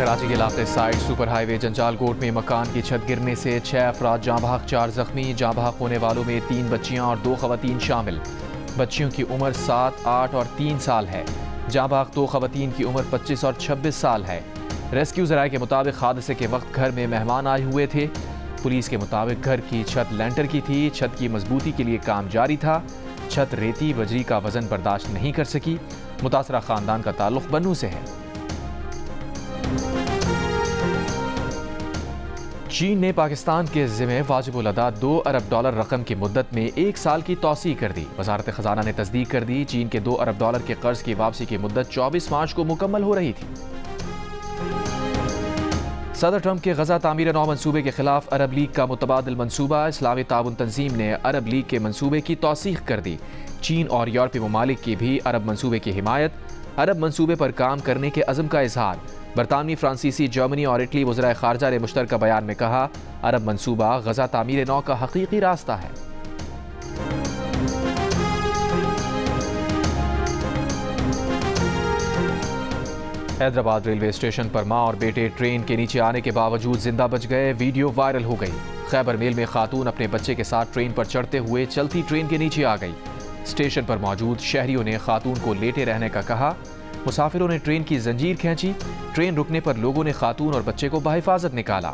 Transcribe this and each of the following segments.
कराची के इलाके side super highway जंजालकोट में मकान की छत गिरने से 6 अफराद जाँ बहक, 4 जख्मी। जाँ बहक होने वालों में 3 बच्चियां और 2 खवातीन शामिल। बच्चियों की उम्र 7, 8 और 3 साल है। जाँ बहक 2 खवातीन की उम्र 25 और 26 साल है। रेस्क्यू ज़राए के मुताबिक हादसे के वक्त घर में मेहमान आए हुए थे। पुलिस के मुताबिक घर की छत लेंटर की थी। छत की मजबूती के लिए काम जारी था। छत रेती बजरी का वजन बर्दाश्त नहीं कर सकी। मुतासरा खानदान का ताल्लुक बन्नू से है। चीन ने पाकिस्तान के ज़िम्मे वाजिबुल अदा $2 अरब रकम की मुद्दत में 1 साल की तौसीह कर दी। वजारत खजाना ने तस्दीक कर दी। चीन के $2 अरब के कर्ज की वापसी की मुद्दत 24 मार्च को मुकम्मल हो रही थी। सदर ट्रंप के गजा तामीर नौ मनसूबे के खिलाफ अरब लीग का मुतबादिल मनसूबा। इस्लामी ताउन तंजीम ने अरब लीग के मनसूबे की तौसीह कर दी। चीन और यूरोपीय ममालिक की भी अरब मनसूबे की हिमायत। अरब मनसूबे पर काम करने के अज़म का इजहार। बरतानवी, फ्रांसीसी, जर्मनी और इटली वज़राए ख़ारजा ने मुश्तरका बयान में कहा, अरब मनसूबा गजा तामीर नौ का हकीकी रास्ता है। हैदराबाद रेलवे स्टेशन पर मां और बेटे ट्रेन के नीचे आने के बावजूद जिंदा बच गए। वीडियो वायरल हो गई। खैबर मेल में खातून अपने बच्चे के साथ ट्रेन पर चढ़ते हुए चलती ट्रेन के नीचे आ गई। स्टेशन पर मौजूद शहरियों ने खातून को लेटे रहने का कहा। मुसाफिरों ने ट्रेन की जंजीर खींची। ट्रेन रुकने पर लोगों ने खातून और बच्चे को बहिफाजत निकाला।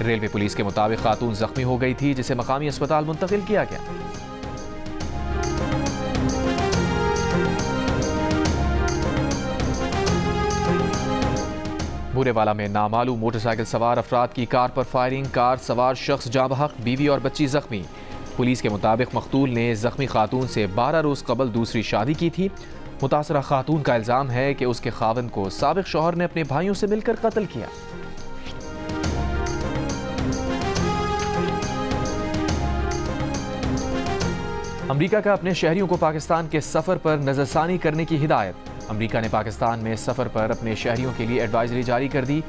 रेलवे पुलिस के मुताबिक खातून जख्मी हो गई थी, जिसे मकामी अस्पताल मुंतकिल किया गया। बुरेवाला में नामालूम मोटरसाइकिल सवार अफराद की कार पर फायरिंग। कार सवार शख्स जाँ बहक, बीवी और बच्ची जख्मी। पुलिस के मुताबिक मकतूल ने जख्मी खातून से 12 रोज कबल दूसरी शादी की थी। मुतासरा खातून का इल्जाम है कि उसके खावंद को साबिक शौहर ने अपने भाइयों से मिलकर कत्ल किया। अमेरिका का अपने शहरियों को पाकिस्तान के सफर पर नजरसानी करने की हिदायत। अमेरिका ने पाकिस्तान में सफर पर अपने शहरियों के लिए एडवाइजरी जारी कर दी।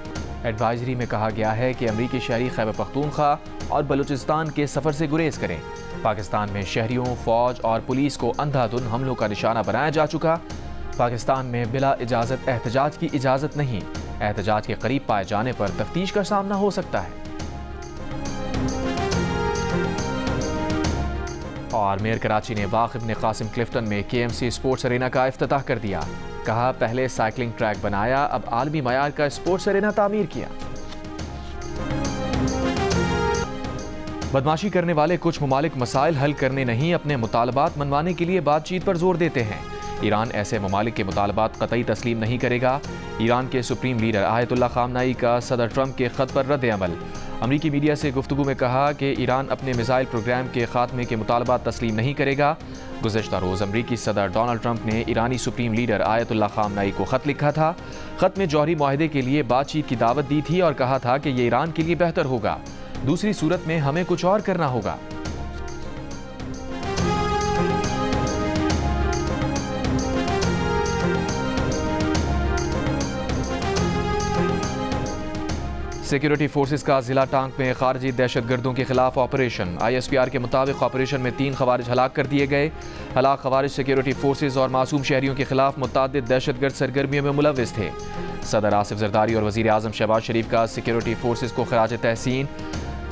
एडवाइजरी में कहा गया है कि अमेरिकी शहरी खैबर पख्तूनख्वा और बलूचिस्तान के सफर से गुरेज करें। पाकिस्तान में शहरियों, फौज और पुलिस को अंधाधुंध हमलों का निशाना बनाया जा चुका। पाकिस्तान में बिला इजाज़त एहतजाज की इजाज़त नहीं। एहतजाज के करीब पाए जाने पर तफ्तीश का सामना हो सकता है। और मेयर कराची ने वाक़िब ने कासिम क्लिफ्टन में KMC स्पोर्ट्स अरेना का इफ्तिताह कर दिया। कहा, पहले साइकिलिंग ट्रैक बनाया, अब आलमी मयार का स्पोर्ट्स अरेना तामीर किया। बदमाशी करने वाले कुछ ममालिक मसाइल हल करने नहीं, अपने मुतालबात मनवाने के लिए बातचीत पर जोर देते हैं। ईरान ऐसे ममालिक के मुतालबात कतई तस्लीम नहीं करेगा। ईरान के सुप्रीम लीडर आयतुल्लाह खामनाई का सदर ट्रंप के खत पर रद्द अमल। अमरीकी मीडिया से गुफ्तगू में कहा कि ईरान अपने मिसाइल प्रोग्राम के खात्मे के मुतालबात तस्लीम नहीं करेगा। गुज़श्ता रोज़ अमरीकी सदर डोनाल्ड ट्रंप ने ईरानी सुप्रीम लीडर आयतुल्लाह खामनाई को खत लिखा था। खत में जौहरी मुआहदे के लिए बातचीत की दावत दी थी और कहा था कि ये ईरान के लिए बेहतर होगा, दूसरी सूरत में हमें कुछ और करना होगा। सिक्योरिटी फोर्सेस का जिला टांग में खारजी दहशतगर्दों के खिलाफ ऑपरेशन। ISPR के मुताबिक ऑपरेशन में 3 खवारिज हलाक कर दिए गए। हलाक खवारिज सिक्योरिटी फोर्सेस और मासूम शहरियों के खिलाफ मुतअद्दिद दहशतगर्द सरगर्मियों में मुलव्विस थे। सदर आसिफ जरदारी और वज़ीर आज़म शहबाज शरीफ का सिक्योरिटी फोर्सेस को खराज तहसीन।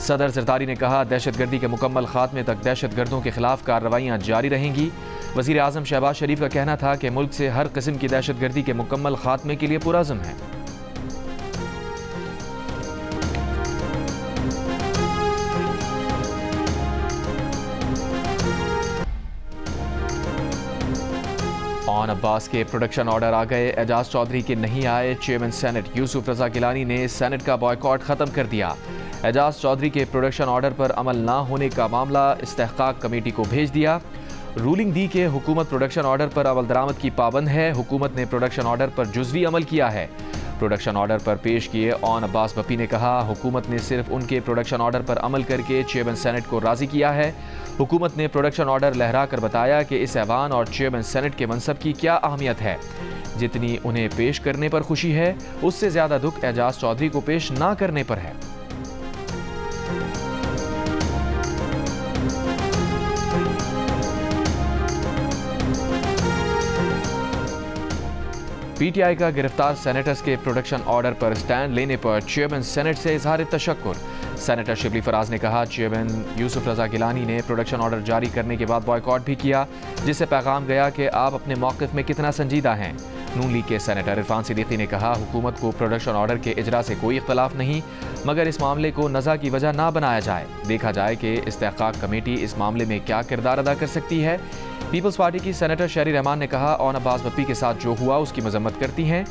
सदर जरदारी ने कहा, दहशतगर्दी के मुकम्मल खात्मे तक दहशतगर्दों के खिलाफ कार्रवाइयाँ जारी रहेंगी। वज़ीर आज़म शहबाज शरीफ का कहना था कि मुल्क से हर किस्म की दहशतगर्दी के मुकम्मल खात्मे के लिए पुरअज़्म है। ऑन अब्बास के प्रोडक्शन ऑर्डर आ गए। एजाज चौधरी के नहीं आए। चेयरमैन सेनेट यूसुफ रजा गिलानी ने सेनेट का बॉयकॉट खत्म कर दिया। एजाज चौधरी के प्रोडक्शन ऑर्डर पर अमल ना होने का मामला इस्तेहकाक कमेटी को भेज दिया। रूलिंग दी कि हुकूमत प्रोडक्शन ऑर्डर पर अमल दरामद की पाबंद है। हुकूमत ने प्रोडक्शन ऑर्डर पर जुज़वी अमल किया है। प्रोडक्शन ऑर्डर पर पेश किए ऑन अब्बास बप्पी ने कहा, हुकूमत ने सिर्फ उनके प्रोडक्शन ऑर्डर पर अमल करके चेयरमैन सेनेट को राज़ी किया है। हुकूमत ने प्रोडक्शन ऑर्डर लहरा कर बताया कि इस ऐवान और चेयरमैन सेनेट के मनसब की क्या अहमियत है। जितनी उन्हें पेश करने पर खुशी है, उससे ज़्यादा दुख एजाज चौधरी को पेश ना करने पर है। PTI का गिरफ्तार सेनेटर्स के प्रोडक्शन ऑर्डर पर स्टैंड लेने पर चेयरमैन सेनेट से इजहार तशक्कुर। सेनेटर शिबली फराज ने कहा, चेयरमैन यूसुफ रजा गिलानी ने प्रोडक्शन ऑर्डर जारी करने के बाद बॉयकॉट भी किया, जिससे पैगाम गया कि आप अपने मौक़िफ़ में कितना संजीदा हैं। नून लीग के सेनेटर इरफान सिद्दीकी ने कहा, हुकूमत को प्रोडक्शन ऑर्डर के इजरा से कोई इख्तलाफ नहीं, मगर इस मामले को नज़ा की वजह ना बनाया जाए। देखा जाए कि इस्तेहकाक कमेटी इस मामले में क्या किरदार अदा कर सकती है। पीपल्स पार्टी की सेनेटर शहरी रहमान ने कहा, ओन अब्बास भप्पी के साथ जो हुआ उसकी मजम्मत करती हैं।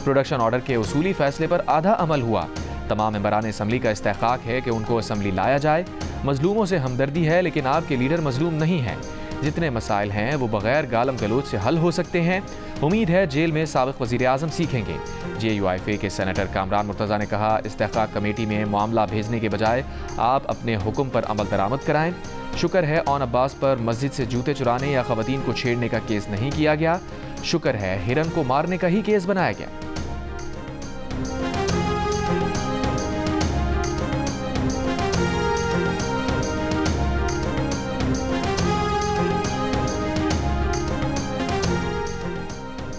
प्रोडक्शन ऑर्डर के उसूली फैसले पर आधा अमल हुआ। तमाम मेंबरान असम्बली का इस्तेहकाक है कि उनको असम्बली लाया जाए। मजलूमों से हमदर्दी है, लेकिन आपके लीडर मजलूम नहीं हैं। जितने मसाइल हैं वो बगैर गालम गलोच से हल हो सकते हैं। उम्मीद है जेल में साबिक वज़ीर आज़म सीखेंगे। JUIFA के सेनेटर कामरान मुर्तज़ा ने कहा, इस्तेहकाक कमेटी में मामला भेजने के बजाय आप अपने हुक्म पर अमल दरामद कराएं। शुक्र है ओन अब्बास पर मस्जिद से जूते चुराने या ख़वातीन को छेड़ने का केस नहीं किया गया। शुक्र है हिरन को मारने का ही केस बनाया गया।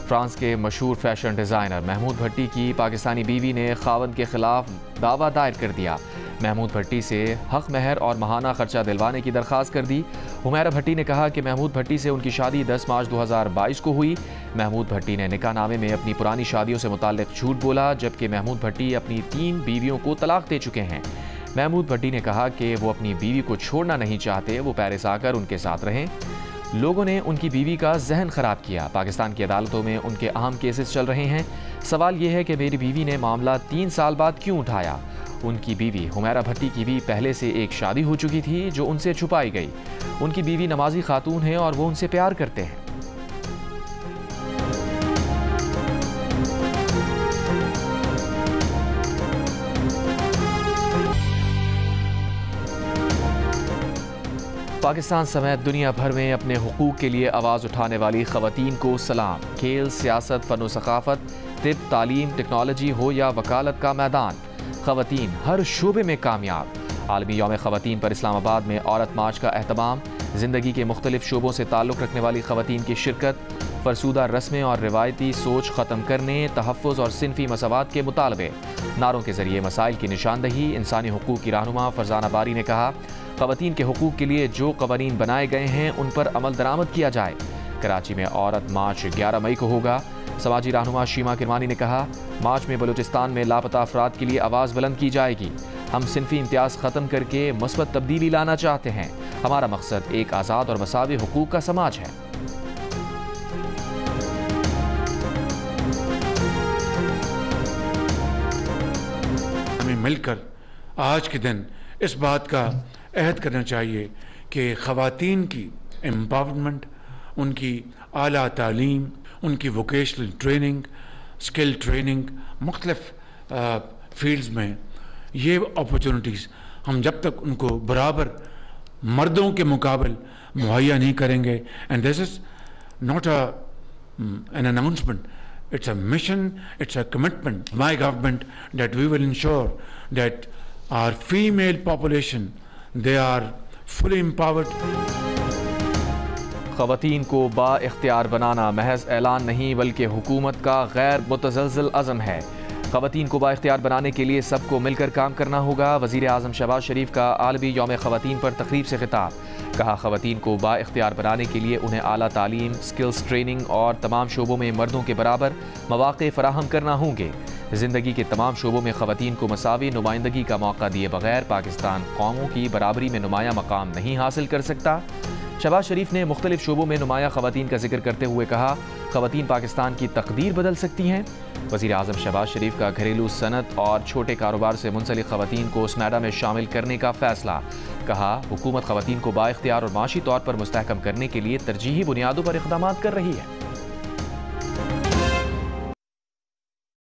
फ्रांस के मशहूर फैशन डिज़ाइनर महमूद भट्टी की पाकिस्तानी बीवी ने खावंद के खिलाफ दावा दायर कर दिया। महमूद भट्टी से हक महर और महाना खर्चा दिलवाने की दरख्वास्त कर दी। हुमैरा भट्टी ने कहा कि महमूद भट्टी से उनकी शादी 10 मार्च 2022 को हुई। महमूद भट्टी ने निकाहनामे में अपनी पुरानी शादियों से मुताल्लिक झूठ बोला, जबकि महमूद भट्टी अपनी 3 बीवियों को तलाक दे चुके हैं। महमूद भट्टी ने कहा कि वो अपनी बीवी को छोड़ना नहीं चाहते, वो पेरिस आकर उनके साथ रहें। लोगों ने उनकी बीवी का जहन खराब किया। पाकिस्तान की अदालतों में उनके अहम केसेस चल रहे हैं। सवाल यह है कि मेरी बीवी ने मामला 3 साल बाद क्यों उठाया। उनकी बीवी हुमैरा भट्टी की भी पहले से एक शादी हो चुकी थी जो उनसे छुपाई गई। उनकी बीवी नमाजी खातून है और वो उनसे प्यार करते हैं। पाकिस्तान समेत दुनिया भर में अपने हुकूक के लिए आवाज़ उठाने वाली ख़वातीन को सलाम। खेल, सियासत, फ़न सक़ाफ़त, तिब, तालीम, टेक्नोलॉजी हो या वकालत का मैदान, ख़वातीन हर शोबे में कामयाब। आलमी यौम ख़वातीन पर इस्लामाबाद में औरत मार्च का एहतमाम। ज़िंदगी के मुख्तलिफ शोबों से ताल्लुक़ रखने वाली ख़वातीन की शिरकत। फरसूदा रस्में और रिवायती सोच ख़त्म करने, तहफ़्फ़ुज़ और सिनफ़ी मसावात के मुतालबे। नारों के ज़रिए मसाइल की निशानदही। इंसानी हुकूक की रहनुमा फरजाना बारी ने कहा, ख़वातीन के हुकूक के लिए जो क़वानीन बनाए गए हैं उन पर अमल दरामद किया जाए। कराची में औरत मार्च 11 मई को होगा। समाजी रहनुमा शीमा किरमानी ने कहा, मार्च में बलूचिस्तान में लापता अफराद के लिए आवाज़ बुलंद की जाएगी। हम सिनफ़ी इम्तियाज़ ख़त्म करके मस्बत तब्दीली लाना चाहते हैं। हमारा मकसद एक आज़ाद और मसावी हुकूक का समाज है। हमें मिलकर आज के दिन इस बात का अहद करना चाहिए कि ख़वातीन की एम्पावरमेंट, उनकी आला तालीम, उनकी वोकेशनल ट्रेनिंग, स्किल ट्रेनिंग, मुख्तलिफ फील्ड्स में ये अपॉर्चुनिटीज़ हम जब तक उनको बराबर मर्दों के मुकाबले मुहैया नहीं करेंगे, and this is not an announcement, it's a mission, it's a commitment. My government that we will ensure that our female population, they are fully empowered. ख़वातीन को बाइख्तियार बनाना महज ऐलान नहीं बल्कि हुकूमत का गैर मुतज़लज़ल अज़म है। ख़वातीन को बाइख्तियार बनाने के लिए सबको मिलकर काम करना होगा। वज़ीर आज़म शहबाज शरीफ का आलमी यौम ख़वातीन पर तकरीब से खिताब। कहा, ख़वातीन को बाइख्तियार बनाने के लिए उन्हें आला तालीम, स्किल्स ट्रेनिंग और तमाम शोबों में मर्दों के बराबर मौक़े फ़राहम करना होंगे। ज़िंदगी के तमाम शोबों में ख़वातीन को मसावी नुमाइंदगी का मौका दिए बगैर पाकिस्तान कौमों की बराबरी में नुमाया मकाम नहीं हासिल कर सकता। शहबाज शरीफ ने मुख्तलिफ शोबों में नुमाया ख़वातीन का जिक्र करते हुए कहा, ख़वातीन पाकिस्तान की तकदीर बदल सकती हैं। वज़ीर आज़म शहबाज शरीफ का घरेलू सनत और छोटे कारोबार से मुंसलिक ख़वातीन को स्नैडा में शामिल करने का फ़ैसला। कहा, हुकूमत ख़वातीन को बाइख्तियार और माशी तौर पर मुस्तहकम करने के लिए तरजीही बुनियादों पर इक़दामात कर रही है।